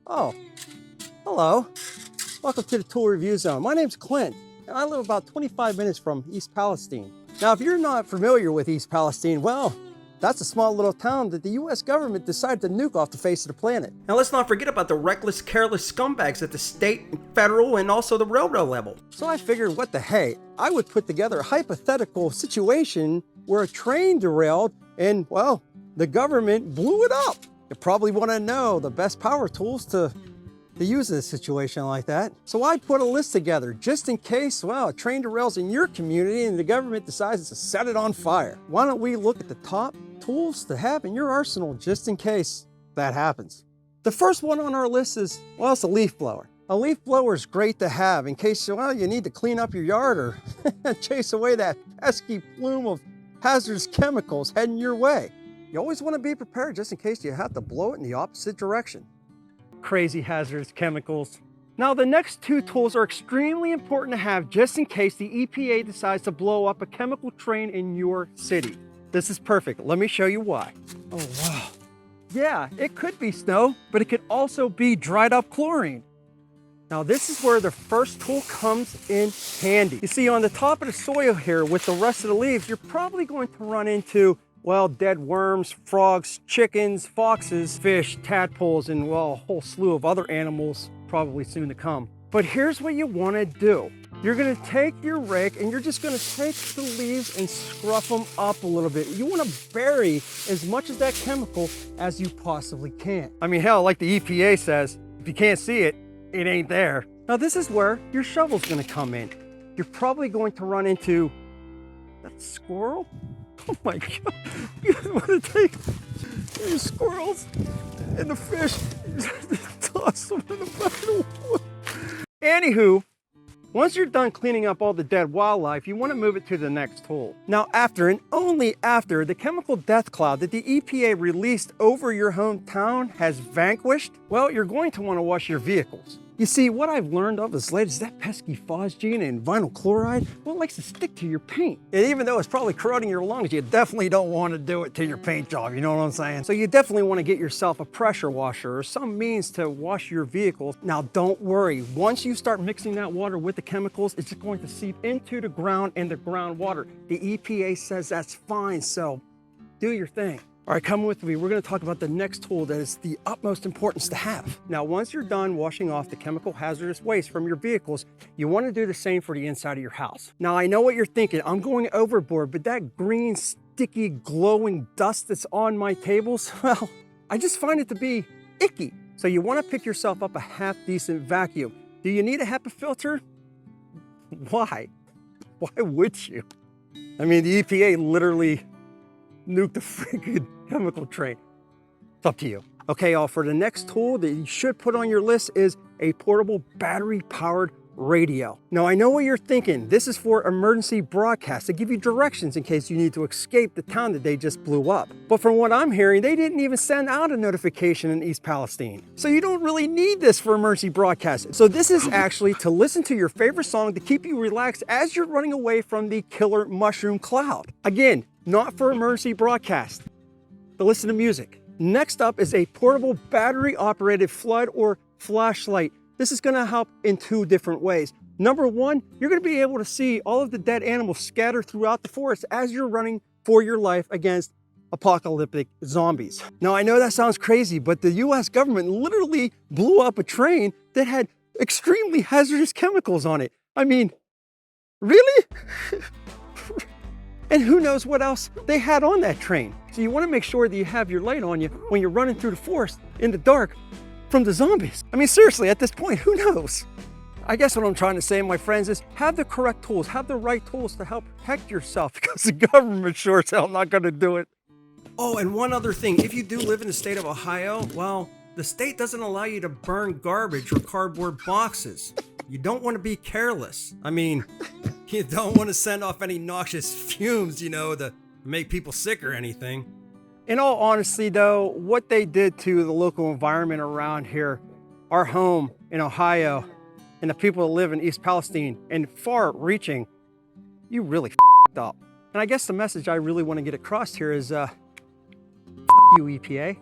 Oh, hello. Welcome to the Tool Review Zone. My name's Clint, and I live about 25 minutes from East Palestine. Now, if you're not familiar with East Palestine, well, that's a small little town that the US government decided to nuke off the face of the planet. Now, let's not forget about the reckless, careless scumbags at the state, federal, and also the railroad level. So I figured, what the hey, I would put together a hypothetical situation where a train derailed and, well, the government blew it up. You probably want to know the best power tools to use in a situation like that. So I put a list together just in case, well, a train derails in your community and the government decides to set it on fire. Why don't we look at the top tools to have in your arsenal just in case that happens? The first one on our list is, well, it's a leaf blower. A leaf blower is great to have in case, well, you need to clean up your yard or chase away that pesky plume of hazardous chemicals heading your way. You always want to be prepared just in case you have to blow it in the opposite direction. Crazy hazardous chemicals. Now, the next two tools are extremely important to have just in case the EPA decides to blow up a chemical train in your city. This is perfect. Let me show you why. Oh, wow. Yeah, it could be snow, but it could also be dried up chlorine. Now, this is where the first tool comes in handy. You see, on the top of the soil here with the rest of the leaves, you're probably going to run into, well, dead worms, frogs, chickens, foxes, fish, tadpoles, and, well, a whole slew of other animals probably soon to come. But here's what you want to do. You're going to take your rake and you're just going to take the leaves and scruff them up a little bit. You want to bury as much of that chemical as you possibly can. I mean, hell, like the EPA says, if you can't see it, it ain't there. Now, this is where your shovel's going to come in. You're probably going to run into that squirrel. Oh my God, you want to take the squirrels and the fish, toss them in the bucket of water. Anywho, once you're done cleaning up all the dead wildlife, you want to move it to the next tool. Now, after and only after the chemical death cloud that the EPA released over your hometown has vanquished, well, you're going to want to wash your vehicles. You see, what I've learned of as late is that pesky phosgene and vinyl chloride, well, it likes to stick to your paint. And even though it's probably corroding your lungs, you definitely don't want to do it to your paint job, you know what I'm saying? So you definitely want to get yourself a pressure washer or some means to wash your vehicles. Now, don't worry. Once you start mixing that water with the chemicals, it's just going to seep into the ground and the groundwater. The EPA says that's fine, so do your thing. All right, come with me. We're going to talk about the next tool that is the utmost importance to have. Now, once you're done washing off the chemical hazardous waste from your vehicles, you want to do the same for the inside of your house. Now, I know what you're thinking. I'm going overboard, but that green, sticky, glowing dust that's on my tables, well, I just find it to be icky. So you want to pick yourself up a half-decent vacuum. Do you need a HEPA filter? Why? Why would you? I mean, the EPA literally nuke the freaking chemical train. It's up to you. Okay, y'all, for the next tool that you should put on your list is a portable battery-powered radio. Now, I know what you're thinking. This is for emergency broadcasts to give you directions in case you need to escape the town that they just blew up. But from what I'm hearing, they didn't even send out a notification in East Palestine. So you don't really need this for emergency broadcasting. So this is actually to listen to your favorite song to keep you relaxed as you're running away from the killer mushroom cloud. Again, not for emergency broadcast, but listen to music. Next up is a portable battery-operated flood or flashlight. This is going to help in two different ways. Number one, you're going to be able to see all of the dead animals scattered throughout the forest as you're running for your life against apocalyptic zombies. Now, I know that sounds crazy, but the US government literally blew up a train that had extremely hazardous chemicals on it. I mean, really? And who knows what else they had on that train. So you want to make sure that you have your light on you when you're running through the forest in the dark from the zombies. I mean, seriously, at this point, who knows? I guess what I'm trying to say, my friends, is have the correct tools, have the right tools to help protect yourself, because the government sure as hell not going to do it. Oh, and one other thing, if you do live in the state of Ohio, well, the state doesn't allow you to burn garbage or cardboard boxes. You don't want to be careless. I mean, you don't want to send off any noxious fumes, you know, to make people sick or anything. In all honesty, though, what they did to the local environment around here, our home in Ohio, and the people that live in East Palestine and far-reaching, you really f***ed up. And I guess the message I really want to get across here is, f*** you, EPA.